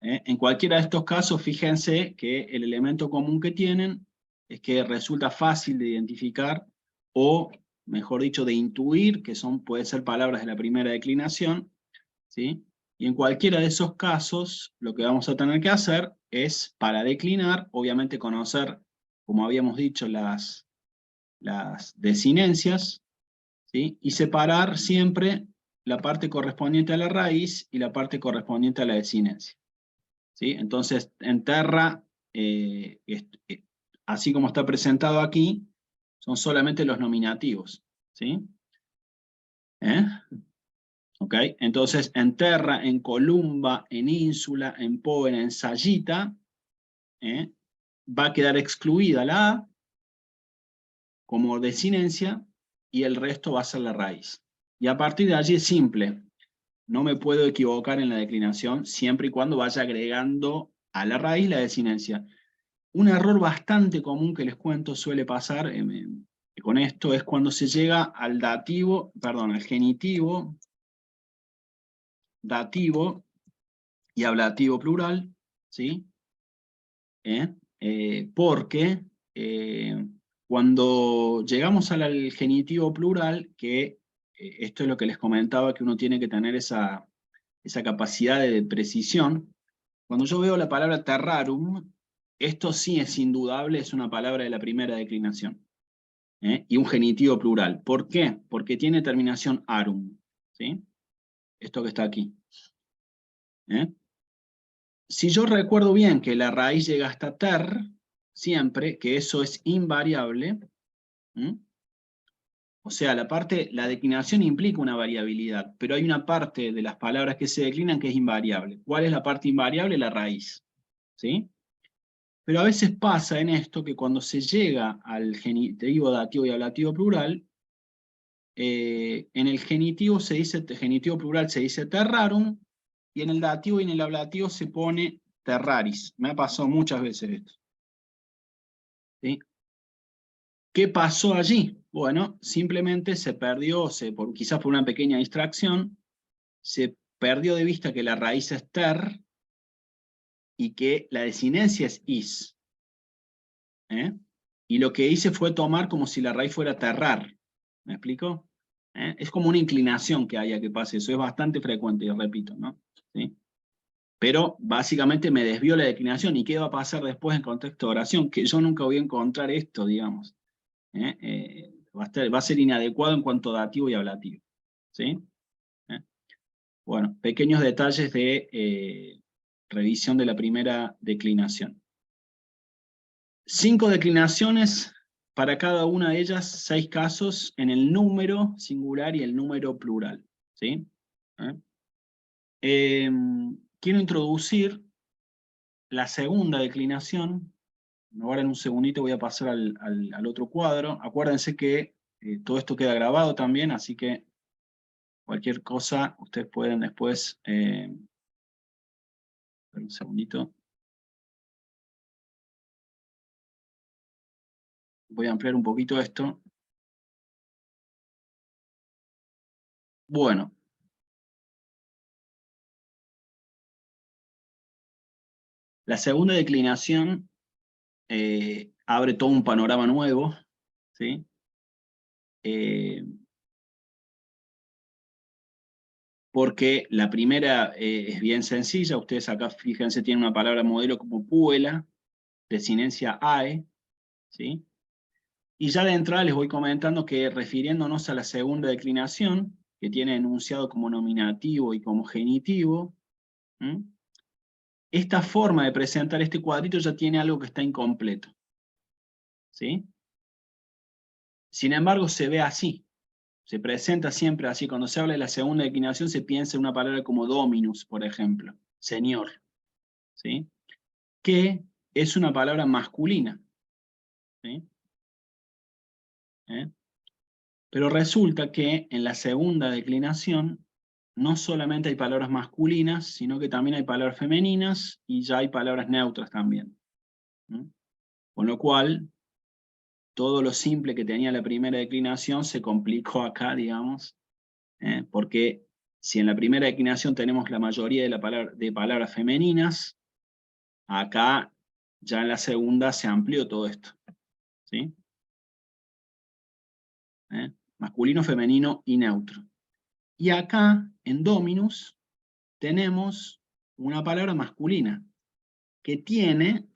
En cualquiera de estos casos, fíjense que el elemento común que tienen es que resulta fácil de identificar, o mejor dicho, de intuir, que pueden ser palabras de la primera declinación, ¿sí? Y en cualquiera de esos casos, lo que vamos a tener que hacer es, para declinar, obviamente conocer, como habíamos dicho, las desinencias, ¿sí? Y separar siempre la parte correspondiente a la raíz y la parte correspondiente a la desinencia. ¿Sí? Entonces, en terra, así como está presentado aquí, son solamente los nominativos. ¿Sí? ¿Ok? Entonces, en terra, en columba, en ínsula, en poena, en sayita, va a quedar excluida la A como desinencia, y el resto va a ser la raíz. Y a partir de allí es simple. No me puedo equivocar en la declinación, siempre y cuando vaya agregando a la raíz la desinencia. Un error bastante común que les cuento suele pasar con esto es cuando se llega al dativo, perdón, al genitivo, dativo y ablativo plural, ¿sí? Porque cuando llegamos al genitivo plural, que esto es lo que les comentaba, que uno tiene que tener esa capacidad de precisión. Cuando yo veo la palabra terrarum, esto sí es indudable, es una palabra de la primera declinación, y un genitivo plural. ¿Por qué? Porque tiene terminación arum, ¿sí? Esto que está aquí. Si yo recuerdo bien que la raíz llega hasta ter, siempre, que eso es invariable, o sea, la declinación implica una variabilidad, pero hay una parte de las palabras que se declinan que es invariable. ¿Cuál es la parte invariable? La raíz, ¿sí? Pero a veces pasa en esto que cuando se llega al genitivo, dativo y ablativo plural, en el genitivo genitivo plural se dice terrarum, y en el dativo y en el ablativo se pone terraris. Me ha pasado muchas veces esto. ¿Sí? ¿Qué pasó allí? Bueno, simplemente se perdió, quizás por una pequeña distracción, se perdió de vista que la raíz es ter y que la desinencia es is. Y lo que hice fue tomar como si la raíz fuera terrar. ¿Me explico? Es como una inclinación que haya que pase, eso es bastante frecuente, repito, ¿no? ¿Sí? Pero básicamente me desvió la declinación. ¿Y qué va a pasar después en contexto de oración? Que yo nunca voy a encontrar esto, digamos. Va a ser inadecuado en cuanto a dativo y ablativo. ¿Sí? Bueno, pequeños detalles de revisión de la primera declinación. 5 declinaciones, para cada una de ellas 6 casos en el número singular y el número plural. ¿Sí? Quiero introducir la segunda declinación. Ahora en un segundito voy a pasar al otro cuadro. Acuérdense que todo esto queda grabado también, así que cualquier cosa ustedes pueden después... un segundito. Voy a ampliar un poquito esto. Bueno. La segunda declinación abre todo un panorama nuevo, ¿sí? porque la primera es bien sencilla. Ustedes acá, fíjense, tienen una palabra modelo como puela, desinencia AE, ¿sí? Y ya de entrada les voy comentando que refiriéndonos a la segunda declinación, que tiene enunciado como nominativo y como genitivo, ¿m? Esta forma de presentar este cuadrito ya tiene algo que está incompleto, ¿sí? Sin embargo, se ve así, se presenta siempre así. Cuando se habla de la segunda declinación se piensa en una palabra como dominus, por ejemplo, señor, ¿sí? Que es una palabra masculina, ¿sí? ¿Eh? Pero resulta que en la segunda declinación no solamente hay palabras masculinas, sino que también hay palabras femeninas y ya hay palabras neutras también, ¿no? Con lo cual, todo lo simple que tenía la primera declinación se complicó acá, digamos, porque si en la primera declinación tenemos la mayoría de palabras femeninas, acá ya en la segunda se amplió todo esto, ¿sí? Masculino, femenino y neutro. Y acá, en dominus, tenemos una palabra masculina que tiene,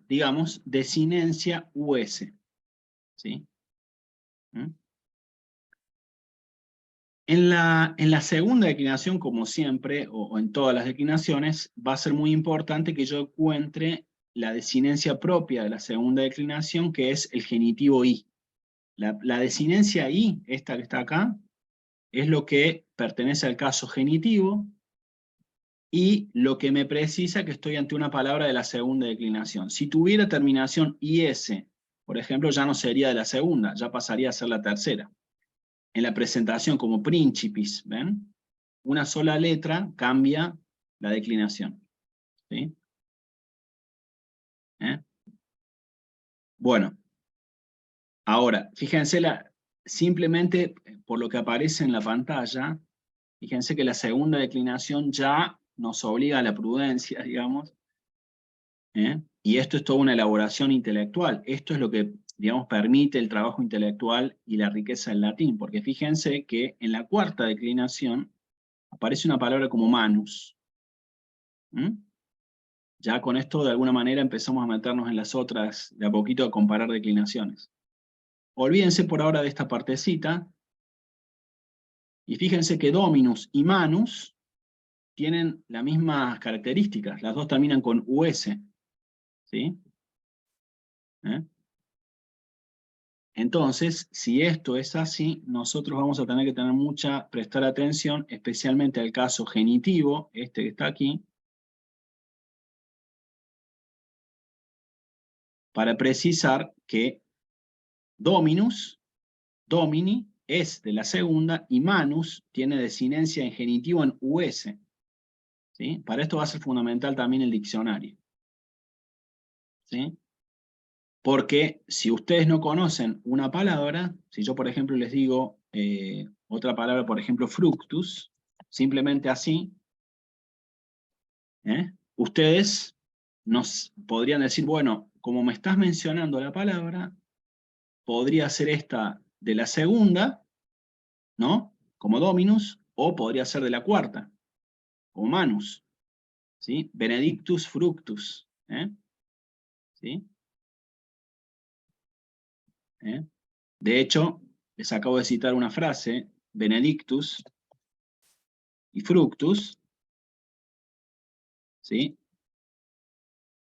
digamos, desinencia US, ¿sí? ¿Mm? En la segunda declinación, como siempre, o en todas las declinaciones, va a ser muy importante que yo encuentre la desinencia propia de la segunda declinación, que es el genitivo I. La desinencia I, esta que está acá, es lo que pertenece al caso genitivo, y lo que me precisa que estoy ante una palabra de la segunda declinación. Si tuviera terminación IS, por ejemplo, ya no sería de la segunda, ya pasaría a ser la tercera. En la presentación como principis, ¿ven? Una sola letra cambia la declinación, ¿sí? ¿Eh? Bueno, ahora, fíjense, simplemente por lo que aparece en la pantalla, fíjense que la segunda declinación ya nos obliga a la prudencia, digamos, ¿eh? Y esto es toda una elaboración intelectual. Esto es lo que, digamos, permite el trabajo intelectual y la riqueza del latín, porque fíjense que en la cuarta declinación aparece una palabra como manus. ¿Mm? Ya con esto, de alguna manera, empezamos a meternos en las otras, de a poquito a comparar declinaciones. Olvídense por ahora de esta partecita, y fíjense que dominus y manus tienen las mismas características, las dos terminan con US, ¿sí? ¿Eh? Entonces, si esto es así, nosotros vamos a tener que prestar atención, especialmente al caso genitivo, este que está aquí, para precisar que dominus, domini, es de la segunda, y manus tiene desinencia en genitivo en US, ¿sí? Para esto va a ser fundamental también el diccionario, ¿sí? Porque si ustedes no conocen una palabra, si yo por ejemplo les digo otra palabra, por ejemplo fructus, simplemente así, ustedes nos podrían decir, bueno, como me estás mencionando la palabra, podría ser esta de la segunda, ¿no? Como dominus, o podría ser de la cuarta, como manus, ¿sí? Benedictus fructus, ¿sí? De hecho, les acabo de citar una frase, Benedictus y fructus, ¿sí?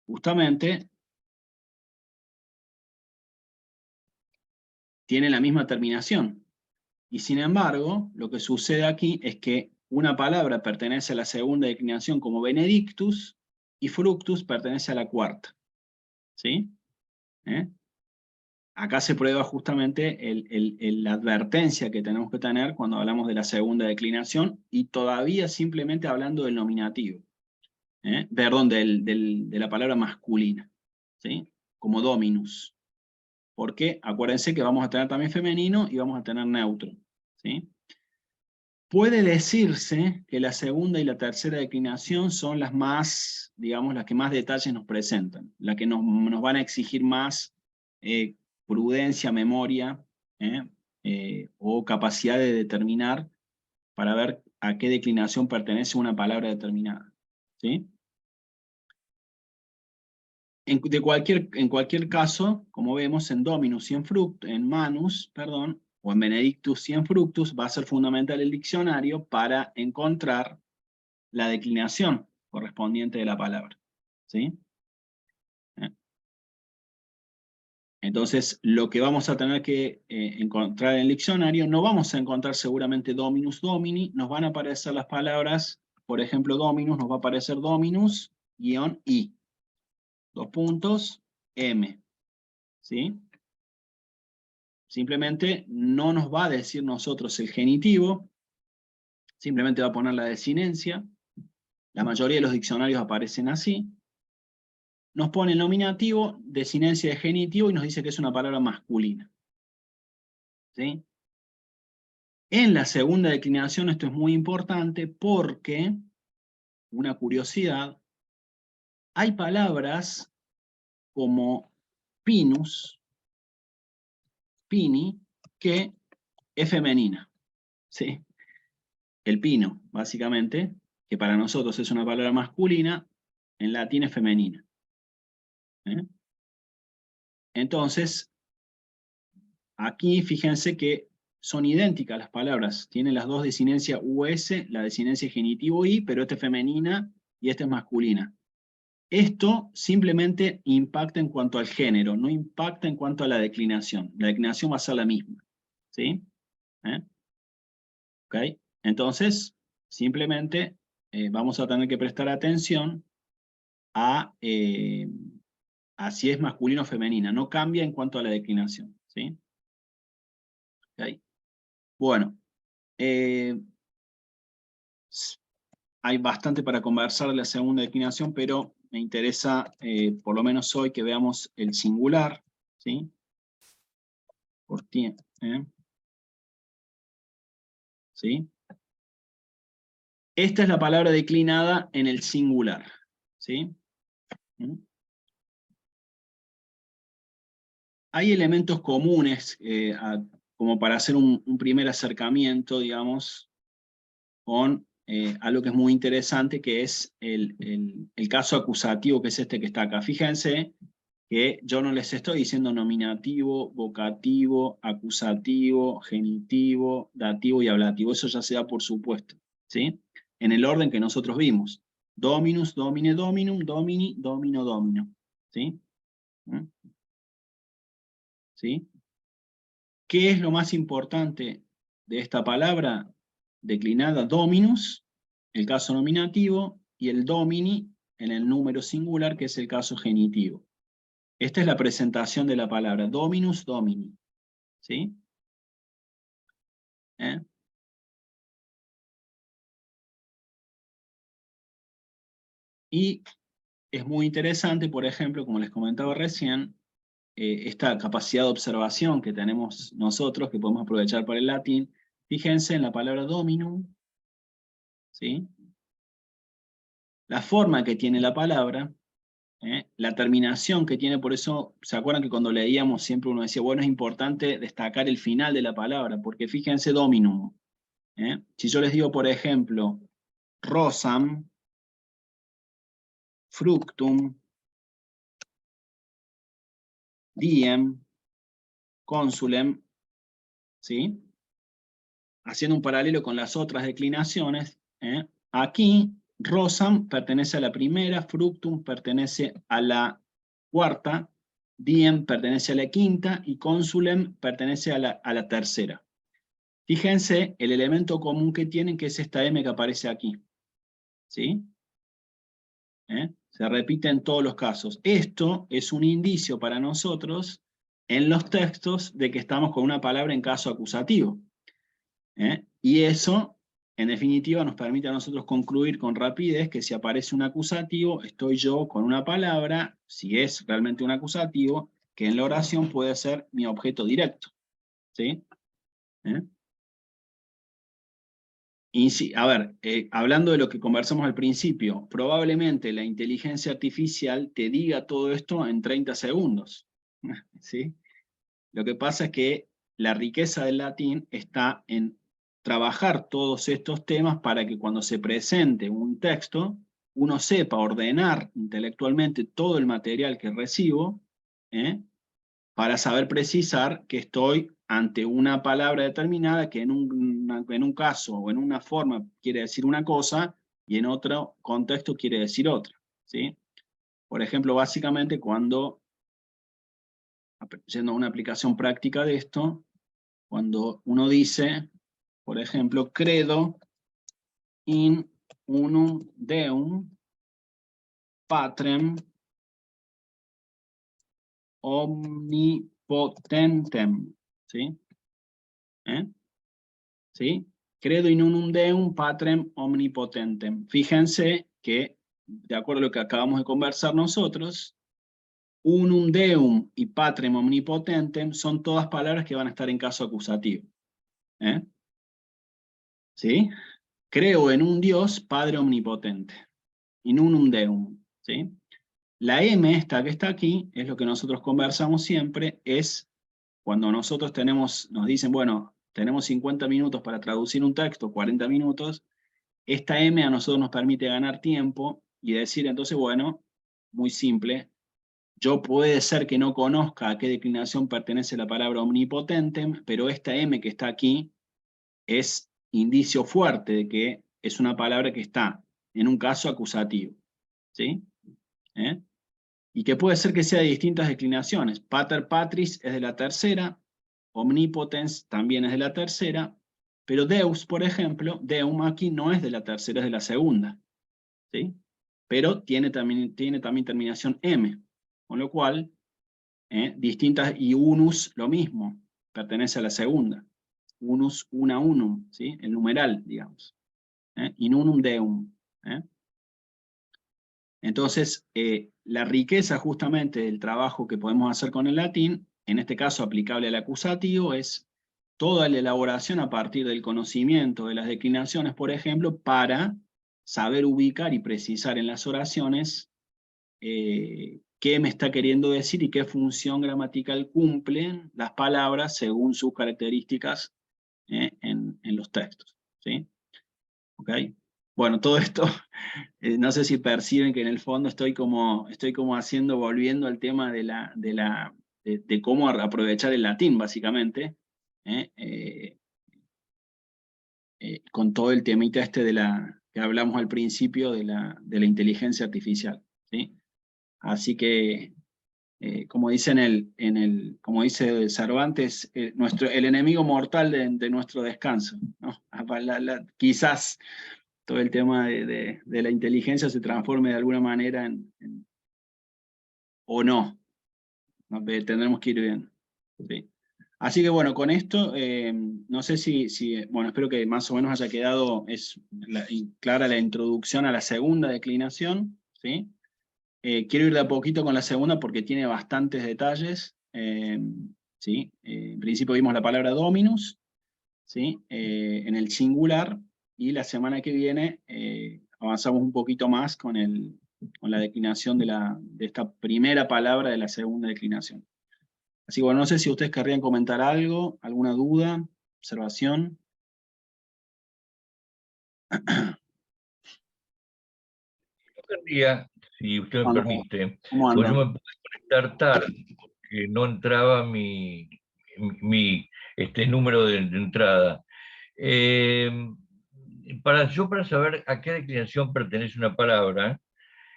Justamente tienen la misma terminación. Y sin embargo, lo que sucede aquí es que una palabra pertenece a la segunda declinación como benedictus y fructus pertenece a la cuarta, ¿sí? ¿Eh? Acá se prueba justamente la advertencia que tenemos que tener cuando hablamos de la segunda declinación y todavía simplemente hablando del nominativo, perdón, de la palabra masculina, ¿sí? Como dominus. Porque acuérdense que vamos a tener también femenino y vamos a tener neutro, ¿sí? Puede decirse que la segunda y la tercera declinación son las más, digamos, las que más detalles nos presentan, las que nos van a exigir más prudencia, memoria, o capacidad de determinar para ver a qué declinación pertenece una palabra determinada. ¿Sí? En cualquier caso, como vemos, en Dominus y en Manus, perdón, o en Benedictus y en Fructus, va a ser fundamental el diccionario para encontrar la declinación correspondiente de la palabra. ¿Sí? Entonces, lo que vamos a tener que encontrar en el diccionario, no vamos a encontrar seguramente Dominus Domini, nos van a aparecer las palabras, por ejemplo, Dominus, nos va a aparecer Dominus, -I, M, ¿sí? Simplemente no nos va a decir nosotros el genitivo, simplemente va a poner la desinencia, la mayoría de los diccionarios aparecen así, nos pone el nominativo, desinencia de genitivo y nos dice que es una palabra masculina. ¿Sí? En la segunda declinación esto es muy importante porque, una curiosidad, hay palabras como pinus, pini, que es femenina. ¿Sí? El pino, básicamente, que para nosotros es una palabra masculina, en latín es femenina. Entonces, aquí fíjense que son idénticas las palabras, tienen las dos desinencias US, la desinencia genitivo I, pero esta es femenina y esta es masculina. Esto simplemente impacta en cuanto al género, no impacta en cuanto a la declinación. La declinación va a ser la misma. ¿Sí? ¿Ok? Entonces, simplemente vamos a tener que prestar atención a si es masculino o femenina. No cambia en cuanto a la declinación. ¿Sí? ¿Ok? Bueno, hay bastante para conversar de la segunda declinación, pero me interesa, por lo menos hoy, que veamos el singular. ¿Sí? Por tiempo. ¿Sí? Esta es la palabra declinada en el singular. ¿Sí? Hay elementos comunes como para hacer un primer acercamiento, digamos, con algo que es muy interesante, que es el caso acusativo, que es este que está acá. Fíjense que yo no les estoy diciendo nominativo, vocativo, acusativo, genitivo, dativo y ablativo. Eso ya se da por supuesto, ¿sí? En el orden que nosotros vimos. Dominus, domine, dominum, domini, domino, domino. ¿Sí? ¿Sí? ¿Qué es lo más importante de esta palabra declinada? Dominus, el caso nominativo, y el domini en el número singular, que es el caso genitivo. Esta es la presentación de la palabra, dominus, domini. ¿Sí? Y es muy interesante, por ejemplo, como les comentaba recién, esta capacidad de observación que tenemos nosotros, que podemos aprovechar para el latín. Fíjense en la palabra dominum, ¿sí? La forma que tiene la palabra, la terminación que tiene, por eso, ¿se acuerdan que cuando leíamos siempre uno decía, bueno, es importante destacar el final de la palabra, porque fíjense dominum. Si yo les digo, por ejemplo, rosam, fructum, diem, consulem, ¿sí? Haciendo un paralelo con las otras declinaciones, aquí rosam pertenece a la primera, fructum pertenece a la cuarta, diem pertenece a la quinta y consulem pertenece a la tercera. Fíjense el elemento común que tienen, que es esta M que aparece aquí. ¿Sí? Se repite en todos los casos. Esto es un indicio para nosotros en los textos de que estamos con una palabra en caso acusativo. Y eso, en definitiva, nos permite a nosotros concluir con rapidez que si aparece un acusativo, estoy yo con una palabra, si es realmente un acusativo, que en la oración puede ser mi objeto directo. ¿Sí? Y sí, a ver, hablando de lo que conversamos al principio, probablemente la inteligencia artificial te diga todo esto en 30 segundos. ¿Sí? Lo que pasa es que la riqueza del latín está en trabajar todos estos temas para que cuando se presente un texto, uno sepa ordenar intelectualmente todo el material que recibo, para saber precisar que estoy ante una palabra determinada que en un caso o en una forma quiere decir una cosa y en otro contexto quiere decir otra, ¿sí? Por ejemplo, básicamente cuando, yendo a una aplicación práctica de esto, cuando uno dice, por ejemplo, credo in unum Deum Patrem omnipotentem, ¿sí? ¿Sí? Credo in unum Deum Patrem omnipotentem. Fíjense que, de acuerdo a lo que acabamos de conversar nosotros, unum Deum y Patrem omnipotentem son todas palabras que van a estar en caso acusativo. ¿Sí? Creo en un Dios, Padre omnipotente. In unum Deum. ¿Sí? La M, esta que está aquí, es lo que nosotros conversamos siempre, es cuando nosotros nos dicen, bueno, tenemos 50 minutos para traducir un texto, 40 minutos, esta M a nosotros nos permite ganar tiempo y decir, entonces, bueno, muy simple, yo puede ser que no conozca a qué declinación pertenece la palabra omnipotentem, pero esta M que está aquí es indicio fuerte de que es una palabra que está en un caso acusativo, ¿sí? Y que puede ser que sea de distintas declinaciones. Pater Patris es de la tercera, Omnipotens también es de la tercera, pero Deus, por ejemplo, Deum aquí no es de la tercera, es de la segunda, ¿sí? Pero tiene también terminación M, con lo cual, distintas, y unus lo mismo, pertenece a la segunda. Unus, una unum, ¿sí? El numeral, digamos. In unum Deum. Entonces, la riqueza justamente del trabajo que podemos hacer con el latín, en este caso aplicable al acusativo, es toda la elaboración a partir del conocimiento de las declinaciones, por ejemplo, para saber ubicar y precisar en las oraciones qué me está queriendo decir y qué función gramatical cumplen las palabras según sus características en los textos. ¿Sí? ¿Ok? Bueno, todo esto, no sé si perciben que en el fondo estoy como volviendo al tema de cómo aprovechar el latín, básicamente, con todo el temita que hablamos al principio de la inteligencia artificial, ¿sí? Así que, como dice como dice Cervantes, el enemigo mortal de nuestro descanso, ¿no? Quizás todo el tema de la inteligencia se transforme de alguna manera o no. Tendremos que ir bien. ¿Sí? Así que bueno, con esto, no sé bueno, espero que más o menos haya quedado clara la introducción a la segunda declinación, ¿sí? Quiero ir de a poquito con la segunda porque tiene bastantes detalles, ¿sí? En principio vimos la palabra dominus, ¿sí? En el singular, y la semana que viene avanzamos un poquito más con la declinación de esta primera palabra de la segunda declinación. Así que bueno, no sé si ustedes querrían comentar algo, alguna duda, observación. Yo querría, si usted me permite, ¿Cómo pues yo andan? me pude conectar tarde, que no entraba mi número de entrada. Eh, para saber a qué declinación pertenece una palabra,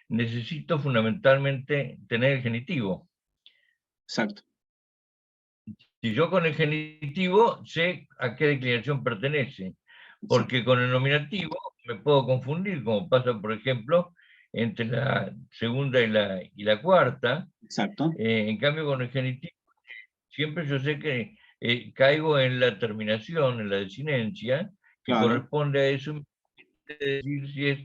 necesito fundamentalmente tener el genitivo. Exacto. Si yo con el genitivo sé a qué declinación pertenece, porque con el nominativo me puedo confundir, como pasa, por ejemplo, entre la segunda y la cuarta. Exacto. En cambio, con el genitivo, siempre yo sé que caigo en la terminación, en la desinencia, que Claro. corresponde a eso, decir si es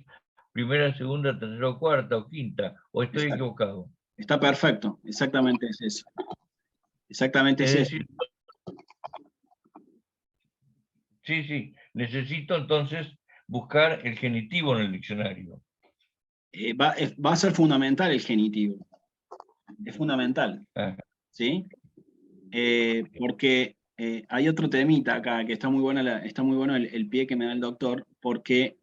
primera, segunda, tercera o cuarta o quinta, o estoy Exacto. equivocado. Está perfecto. Exactamente es eso. Exactamente Es es eso. decir, sí, necesito entonces buscar el genitivo en el diccionario. Va a ser fundamental el genitivo. Es fundamental. Ah, ¿Sí? Porque hay otro temita acá, que está muy bueno, el pie que me da el doctor, porque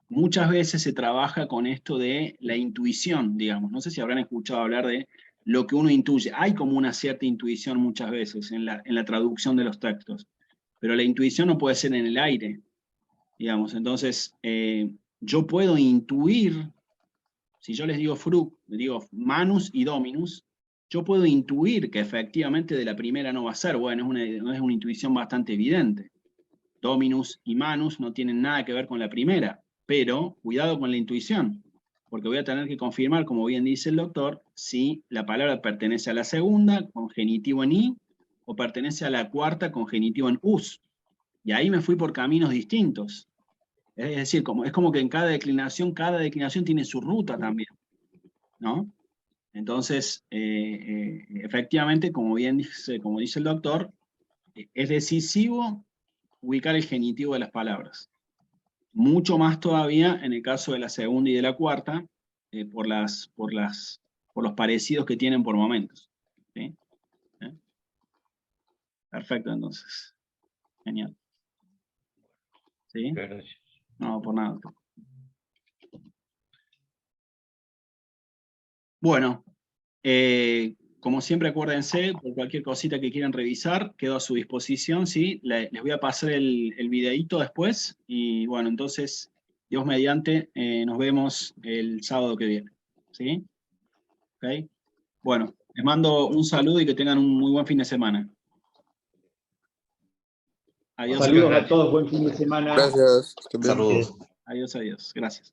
muchas veces se trabaja con esto de la intuición, digamos. No sé si habrán escuchado hablar de lo que uno intuye. Hay como una cierta intuición muchas veces en la traducción de los textos, pero la intuición no puede ser en el aire, digamos. Entonces, yo puedo intuir, si yo les digo digo manus y dominus, yo puedo intuir que efectivamente de la primera no va a ser. Bueno, es una intuición bastante evidente. Dominus y manus no tienen nada que ver con la primera, pero cuidado con la intuición, porque voy a tener que confirmar, como bien dice el doctor, si la palabra pertenece a la segunda con genitivo en i, o pertenece a la cuarta con genitivo en us. Y ahí me fui por caminos distintos. Es decir, es como que en cada declinación tiene su ruta también, ¿no? Entonces, efectivamente, como dice el doctor, es decisivo ubicar el genitivo de las palabras. Mucho más todavía en el caso de la segunda y de la cuarta, por los parecidos que tienen por momentos. ¿Sí? Perfecto, entonces. Genial. ¿Sí? Gracias. No, por nada. Bueno, como siempre, acuérdense, por cualquier cosita que quieran revisar, quedo a su disposición, ¿sí? Les voy a pasar el videíto después, y bueno, entonces, Dios mediante, nos vemos el sábado que viene, ¿sí? ¿Ok? Bueno, les mando un saludo y que tengan un muy buen fin de semana. Adiós. Saludos a todos, buen fin de semana. Gracias. Saludos. Adiós, adiós. Gracias.